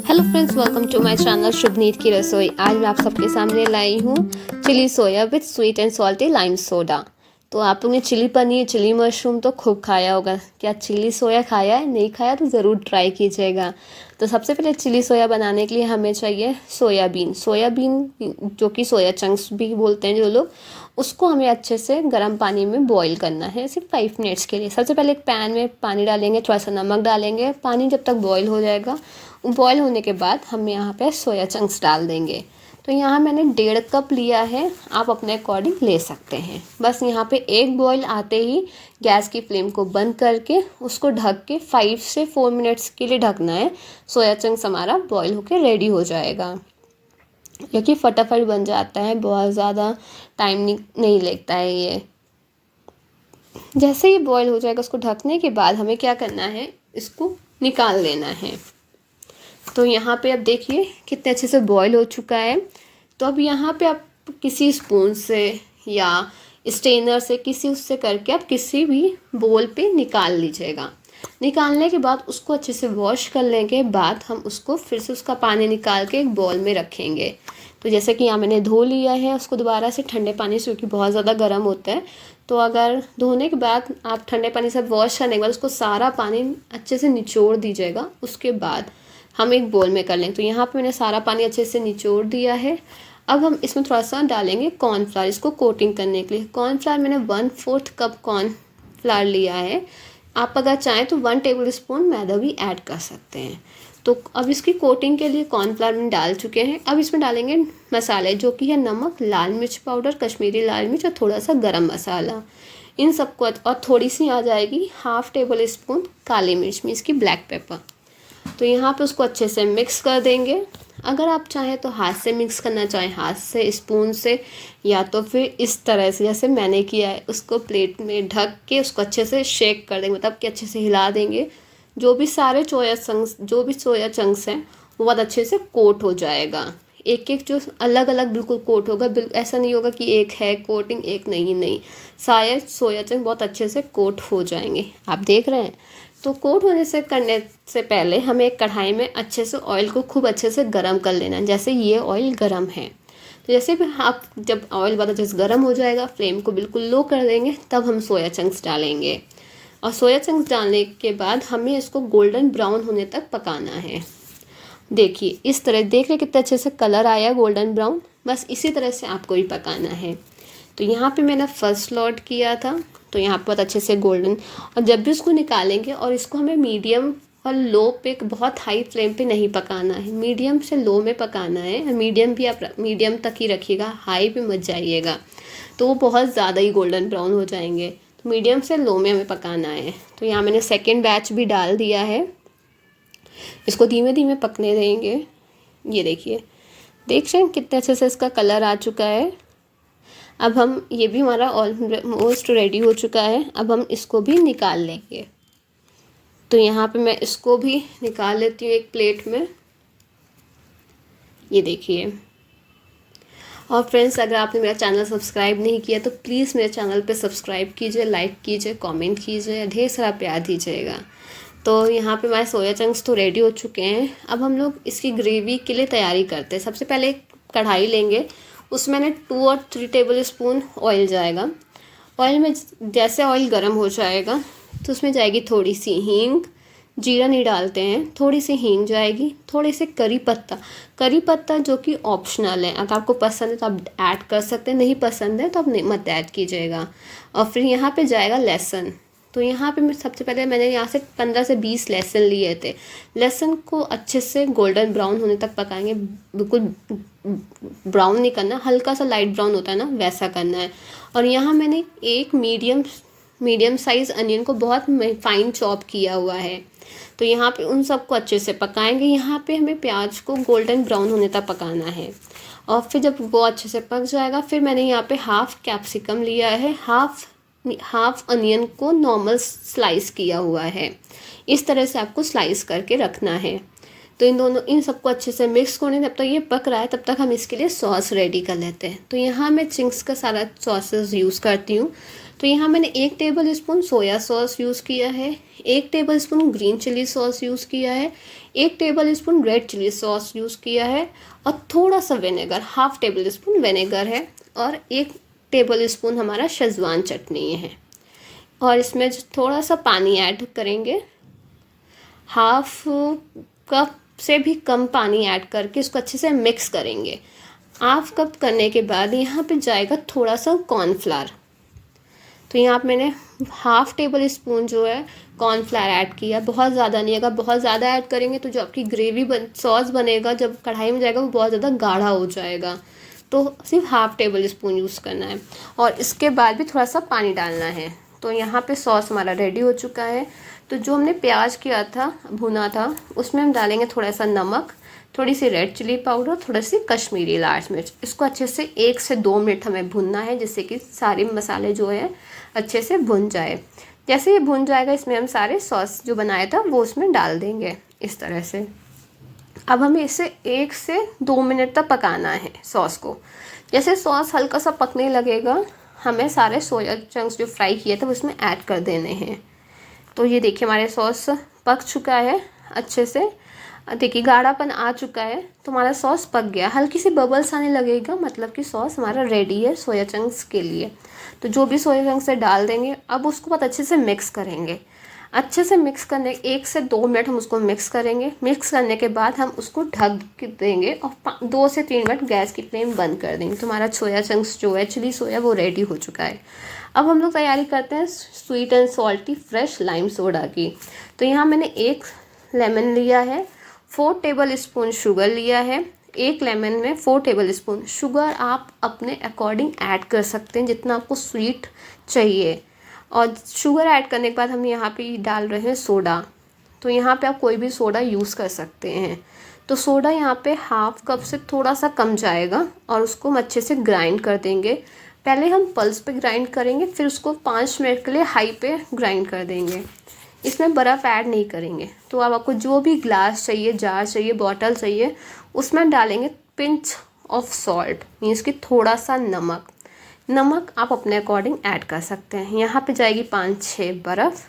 Hello friends, welcome to my channel Shubhneet की रसोई। आज मैं आप सबके सामने लाई हूँ chilli soya with sweet and salty lime soda. तो आप लोगों ने चिली पनीर, चिली मशरूम तो खूब खाया होगा। क्या चिली सोया खाया है? नहीं खाया तो ज़रूर ट्राई कीजिएगा। तो सबसे पहले चिली सोया बनाने के लिए हमें चाहिए सोयाबीन। जो कि सोया चंक्स भी बोलते हैं जो लोग, उसको हमें अच्छे से गर्म पानी में बॉईल करना है सिर्फ 5 मिनट्स के लिए। सबसे पहले एक पैन में पानी डालेंगे, थोड़ा सा नमक डालेंगे। पानी जब तक बॉईल हो जाएगा, बॉईल होने के बाद हम यहाँ पे सोया चंक्स डाल देंगे। तो यहाँ मैंने 1.5 कप लिया है, आप अपने अकॉर्डिंग ले सकते हैं। बस यहाँ पे एक बॉईल आते ही गैस की फ्लेम को बंद करके उसको ढक के 5 से 4 मिनट्स के लिए ढकना है। सोया चंक्स हमारा बॉईल होके रेडी हो जाएगा, क्योंकि फटाफट बन जाता है, बहुत ज़्यादा टाइम नहीं लगता है ये। जैसे ही बॉईल हो जाएगा, उसको ढकने के बाद हमें क्या करना है, इसको निकाल लेना है। तो यहाँ पे अब देखिए कितने अच्छे से बॉईल हो चुका है। तो अब यहाँ पे आप किसी स्पून से या स्ट्रेनर से किसी उससे करके आप किसी भी बोल पे निकाल लीजिएगा। निकालने के बाद उसको अच्छे से वॉश करने के बाद हम उसको फिर से उसका पानी निकाल के एक बॉल में रखेंगे। तो जैसे कि यहाँ मैंने धो लिया है उसको दोबारा से ठंडे पानी से, क्योंकि बहुत ज़्यादा गर्म होता है। तो अगर धोने के बाद आप ठंडे पानी से वॉश करने के बाद उसको सारा पानी अच्छे से निचोड़ दीजिएगा। उसके बाद हम एक बोल में कर लेंगे। तो यहाँ पे मैंने सारा पानी अच्छे से निचोड़ दिया है। अब हम इसमें थोड़ा सा डालेंगे कॉर्नफ्लावर, इसको कोटिंग करने के लिए। कॉर्नफ्लावर मैंने 1/4 कप कॉर्नफ्लावर लिया है। आप अगर चाहें तो 1 टेबल स्पून मैदा भी ऐड कर सकते हैं। तो अब इसकी कोटिंग के लिए कॉर्नफ्लावर में डाल चुके हैं। अब इसमें डालेंगे मसाले, जो कि है नमक, लाल मिर्च पाउडर, कश्मीरी लाल मिर्च और थोड़ा सा गरम मसाला। इन सबको, और थोड़ी सी आ जाएगी 1/2 टेबल स्पून काली मिर्च में, इसकी ब्लैक पेपर। तो यहाँ पे उसको अच्छे से मिक्स कर देंगे। अगर आप चाहें तो हाथ से मिक्स करना चाहें, हाथ से, स्पून से, या तो फिर इस तरह से जैसे मैंने किया है, उसको प्लेट में ढक के उसको अच्छे से शेक कर देंगे, मतलब कि अच्छे से हिला देंगे। जो भी सोया चंक्स हैं वो बहुत अच्छे से कोट हो जाएगा। एक एक जो अलग अलग बिल्कुल कोट होगा, बिल्कुल ऐसा नहीं होगा कि एक है कोटिंग एक नहीं, शायद सोया चंक बहुत अच्छे से कोट हो जाएंगे। आप देख रहे हैं। तो कोट होने से करने से पहले हमें एक कढ़ाई में अच्छे से ऑयल को खूब अच्छे से गर्म कर लेना है। जैसे ये ऑयल गर्म है, तो जैसे भी आप, जब ऑयल बहुत अच्छे से गर्म हो जाएगा, फ्लेम को बिल्कुल लो कर देंगे, तब हम सोया चंक्स डालेंगे। और सोया चंक्स डालने के बाद हमें इसको गोल्डन ब्राउन होने तक पकाना है। देखिए इस तरह, देख रहे कितने अच्छे से कलर आया गोल्डन ब्राउन। बस इसी तरह से आपको भी पकाना है। तो यहाँ पे मैंने फर्स्ट लॉट किया था, तो यहाँ पर बहुत अच्छे से गोल्डन। और जब भी उसको निकालेंगे, और इसको हमें मीडियम और लो पे, बहुत हाई फ्लेम पे नहीं पकाना है, मीडियम से लो में पकाना है। मीडियम भी आप मीडियम तक ही रखिएगा, हाई पे मत जाइएगा, तो वो बहुत ज़्यादा ही गोल्डन ब्राउन हो जाएंगे। तो मीडियम से लो में हमें पकाना है। तो यहाँ मैंने सेकेंड बैच भी डाल दिया है, इसको धीमे धीमे पकने देंगे। ये देखिए, देख रहे हैं कितने अच्छे से इसका कलर आ चुका है। अब हम, ये भी हमारा ऑलमोस्ट रेडी हो चुका है। अब हम इसको भी निकाल लेंगे। तो यहाँ पे मैं इसको भी निकाल लेती हूँ एक प्लेट में। ये देखिए। और फ्रेंड्स, अगर आपने मेरा चैनल सब्सक्राइब नहीं किया तो प्लीज़ मेरे चैनल पे सब्सक्राइब कीजिए, लाइक कीजिए, कमेंट कीजिए, ढेर सारा प्यार दीजिएगा। तो यहाँ पे हमारे सोया चंक्स तो रेडी हो चुके हैं। अब हम लोग इसकी ग्रेवी के लिए तैयारी करते हैं। सबसे पहले एक कढ़ाई लेंगे, उसमें मैंने 2 और 3 टेबल स्पून ऑयल जाएगा। ऑयल में जैसे ऑयल गर्म हो जाएगा तो उसमें जाएगी थोड़ी सी हींग, जीरा नहीं डालते हैं, थोड़ी सी हींग जाएगी, थोड़ी सी करी पत्ता जो कि ऑप्शनल है। अगर आपको पसंद है तो आप ऐड कर सकते हैं, नहीं पसंद है तो आप मत ऐड कीजिएगा। और फिर यहाँ पे जाएगा लहसुन। तो यहाँ पे सबसे पहले मैंने यहाँ से 15 से 20 लहसुन लिए थे। लहसुन को अच्छे से गोल्डन ब्राउन होने तक पकाएंगे। बिल्कुल ब्राउन नहीं करना, हल्का सा लाइट ब्राउन होता है ना, वैसा करना है। और यहाँ मैंने एक मीडियम साइज़ अनियन को बहुत फाइन चॉप किया हुआ है। तो यहाँ पे उन सबको अच्छे से पकाएंगे। यहाँ पे हमें प्याज को गोल्डन ब्राउन होने तक पकाना है। और फिर जब वो अच्छे से पक जाएगा, फिर मैंने यहाँ पे हाफ़ कैप्सिकम लिया है, हाफ अनियन को नॉर्मल स्लाइस किया हुआ है। इस तरह से आपको स्लाइस करके रखना है। तो इन सबको अच्छे से मिक्स करने, जब तक ये पक रहा है तब तक हम इसके लिए सॉस रेडी कर लेते हैं। तो यहाँ मैं चिंग्स का सारा सॉसेस यूज़ करती हूँ। तो यहाँ मैंने 1 tablespoon soya sauce use किया है, 1 tablespoon green chilli sauce use किया है, 1 tablespoon red chilli sauce use किया है और थोड़ा सा vinegar, half tablespoon vinegar है और 1 टेबल स्पून हमारा शेज़वान चटनी है। और इसमें थोड़ा सा पानी ऐड करेंगे, हाफ कप से भी कम पानी ऐड करके इसको अच्छे से मिक्स करेंगे। हाफ कप करने के बाद यहाँ पे जाएगा थोड़ा सा कॉर्नफ्लावर। तो यहाँ पे मैंने हाफ टेबल स्पून जो है कॉर्नफ्लावर ऐड किया, बहुत ज़्यादा नहीं, अगर बहुत ज़्यादा ऐड करेंगे तो जो आपकी ग्रेवी सॉस बनेगा जब कढ़ाई में जाएगा वो बहुत ज़्यादा गाढ़ा हो जाएगा। तो सिर्फ हाफ टेबल स्पून यूज़ करना है और इसके बाद भी थोड़ा सा पानी डालना है। तो यहाँ पे सॉस हमारा रेडी हो चुका है। तो जो हमने प्याज किया था, भुना था, उसमें हम डालेंगे थोड़ा सा नमक, थोड़ी सी रेड चिली पाउडर, थोड़ी सी कश्मीरी लाल मिर्च। इसको अच्छे से 1 से 2 मिनट हमें भुनना है जिससे कि सारे मसाले जो है अच्छे से भुन जाए। जैसे ये भुन जाएगा इसमें हम सारे सॉस जो बनाया था वो उसमें डाल देंगे इस तरह से। अब हमें इसे 1 से 2 मिनट तक पकाना है सॉस को। जैसे सॉस हल्का सा पकने लगेगा हमें सारे सोया चंक्स जो फ्राई किए थे उसमें ऐड कर देने हैं। तो ये देखिए हमारे सॉस पक चुका है अच्छे से, देखिए गाढ़ापन आ चुका है तो हमारा सॉस पक गया। हल्की सी बबल्स आने लगेगा मतलब कि सॉस हमारा रेडी है सोया चंक्स के लिए। तो जो भी सोया चंक्स से डाल देंगे, अब उसको बहुत अच्छे से मिक्स करेंगे। अच्छे से मिक्स करने 1 से 2 मिनट हम उसको मिक्स करेंगे। मिक्स करने के बाद हम उसको ढक देंगे और 2 से 3 मिनट गैस की फ्लेम बंद कर देंगे। तो हमारा सोया चंक्स जो है चिली सोया वो रेडी हो चुका है। अब हम लोग तैयारी करते हैं sweet and salty fresh lime soda की। तो यहाँ मैंने 1 लेमन लिया है, 4 टेबल स्पून शुगर लिया है। 1 लेमन में 4 टेबल स्पून शुगर आप अपने अकॉर्डिंग ऐड कर सकते हैं जितना आपको स्वीट चाहिए। और शुगर ऐड करने के बाद हम यहाँ पे डाल रहे हैं सोडा। तो यहाँ पे आप कोई भी सोडा यूज़ कर सकते हैं। तो सोडा यहाँ पे हाफ कप से थोड़ा सा कम जाएगा और उसको हम अच्छे से ग्राइंड कर देंगे। पहले हम पल्स पे ग्राइंड करेंगे, फिर उसको 5 मिनट के लिए हाई पे ग्राइंड कर देंगे। इसमें बर्फ़ ऐड नहीं करेंगे। तो अब आपको जो भी ग्लास चाहिए, जार चाहिए, बॉटल चाहिए, उसमें डालेंगे पिंच ऑफ सॉल्ट, मीन्स कि थोड़ा सा नमक। नमक आप अपने अकॉर्डिंग ऐड कर सकते हैं। यहाँ पे जाएगी 5-6 बर्फ़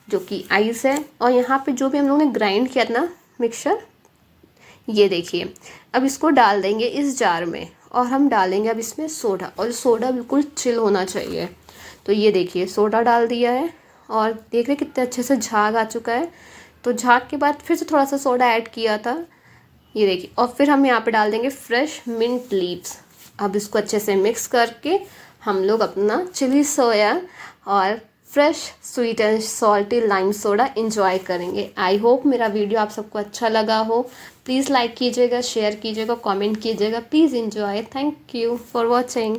जो कि आइस है। और यहाँ पे जो भी हम लोगों ने ग्राइंड किया था मिक्सचर, ये देखिए। अब इसको डाल देंगे इस जार में और हम डालेंगे अब इसमें सोडा, और सोडा बिल्कुल चिल होना चाहिए। तो ये देखिए सोडा डाल दिया है और देख रहे कितने अच्छे से झाग आ चुका है। तो झाग के बाद फिर से थोड़ा सा सोडा ऐड किया था, ये देखिए। और फिर हम यहाँ पे डाल देंगे फ्रेश मिंट लीव्स। अब इसको अच्छे से मिक्स करके हम लोग अपना चिली सोया और fresh sweet and salty lime soda enjoy करेंगे। आई होप मेरा वीडियो आप सबको अच्छा लगा हो। प्लीज़ लाइक कीजिएगा, शेयर कीजिएगा, कमेंट कीजिएगा। Please enjoy. Thank you for watching.